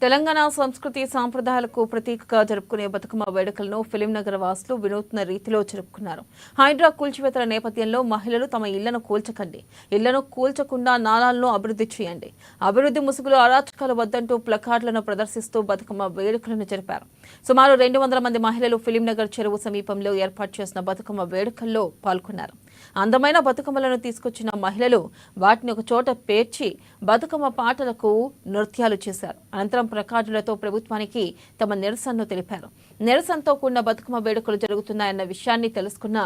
తెలంగాణ సంస్కృతి సాంప్రదాయాలకు ప్రతీకగా జరుపుకునే బతుకమ్మ వేడుకలను ఫిలింనగర్ వాసులు వినూత్న రీతిలో జరుపుకున్నారు. హైడ్రా కూల్చివేతల నేపథ్యంలో మహిళలు తమ ఇళ్లను కూల్చకండి, ఇళ్లను కూల్చకుండా నాలాలను అభివృద్ధి చేయండి, అభివృద్ధి ముసుగులో అరాచకాలు వద్దంటూ ప్లకార్డులను ప్రదర్శిస్తూ బతుకమ్మ వేడుకలను జరిపారు. సుమారు 200 మంది మహిళలు ఫిలింనగర్ చెరువు సమీపంలో ఏర్పాటు చేసిన బతుకమ్మ వేడుకల్లో పాల్గొన్నారు. అందమైన బతుకమ్మలను తీసుకొచ్చిన మహిళలు వాటిని ఒక చోట పేర్చి బతుకమ్మ పాటలకు నృత్యాలు చేశారు. అనంతరం ప్లకార్డులతో ప్రభుత్వానికి తమ నిరసనను తెలిపారు. నిరసనతో కూడిన బతుకమ్మ వేడుకలు జరుగుతున్నాయన్న విషయాన్ని తెలుసుకున్న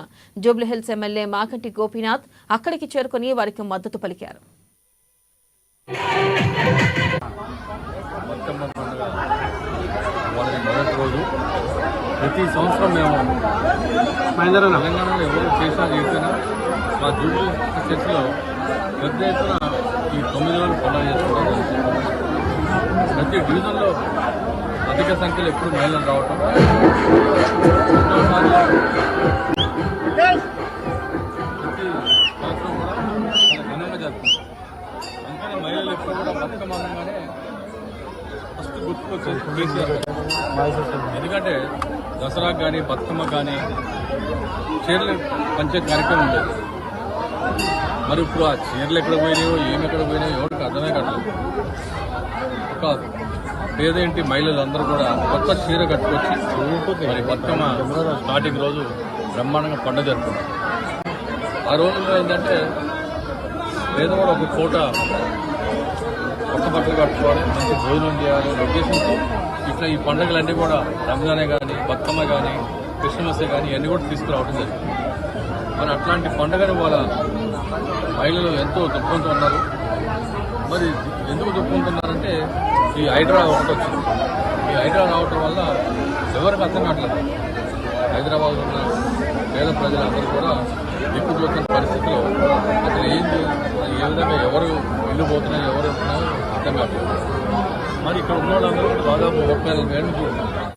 జూబ్లీహిల్స్ ఎమ్మెల్యే మాగంటి గోపీనాథ్ అక్కడికి చేరుకుని వారికి మద్దతు పలికారు. ప్రతి సంవత్సరం మేము తెలంగాణలో ఎవరు చేసినా చేసినా మా జూబ్లీ చర్చిలో పెద్ద ఎత్తున ఈ 9 రోజులు పండుగ చేసుకోవడం. ప్రతి డివిజన్లో అధిక సంఖ్యలో ఎప్పుడు మహిళలు రావటం, ప్రతి సంవత్సరం కూడా చాలా ఘనంగా జరుగుతుంది. అందుకని మహిళలు ఎప్పుడు కూడా బతుకమ్మగానే ఫస్ట్ గుర్తుకొచ్చేది కేసీఆర్. ఎందుకంటే దసరాకు కానీ బతుకమ్మకు కానీ చీరలు పంచే కార్యక్రమం ఉండేది. మరి ఇప్పుడు ఆ చీరలు ఎక్కడ పోయినాయో ఏమెక్కడ పోయినాయో ఎవరికి అర్థమే కావట్లేదు. ఒక పేదేంటి మహిళలందరూ కూడా కొత్త చీర కట్టుకొచ్చి మరి బతుకమ్మ స్టార్టింగ్ రోజు బ్రహ్మాండంగా పండుగ జరుపుకుంటారు. ఆ రోజుల్లో ఏంటంటే పేదవాడు ఒక పూట కొత్త బట్టలు కట్టుకోవాలి, మంచి భోజనం చేయాలి అనే ఉద్దేశంతో ఇట్లా ఈ పండుగలన్నీ కూడా రంజానే కానీ బతుకమ్మ కానీ క్రిస్మస్ కానీ ఇవన్నీ కూడా తీసుకురావడం జరిగింది. మరి అట్లాంటి పండుగని వాళ్ళ మహిళలు ఎంతో దుఃఖంతో ఉన్నారు. మరి ఎందుకు దుఃఖంతున్నారంటే ఈ హైడ్రా ఒకటి వచ్చింది. ఈ హైడ్రా రావటం వల్ల ఎవరికి అర్థం కావట్లేదు. హైదరాబాద్ ఉన్న పేద ప్రజలందరూ కూడా దిక్కుతోచిన పరిస్థితిలో అసలు ఏంటి, ఏ విధంగా ఎవరు ఇల్లు పోతున్నాయో ఎవరు ఉంటున్నాయో అర్థం కావట్లేదు. మరి ఇక్కడ ఉన్న వాళ్ళందరూ దాదాపు 30,000 చూస్తున్నారు.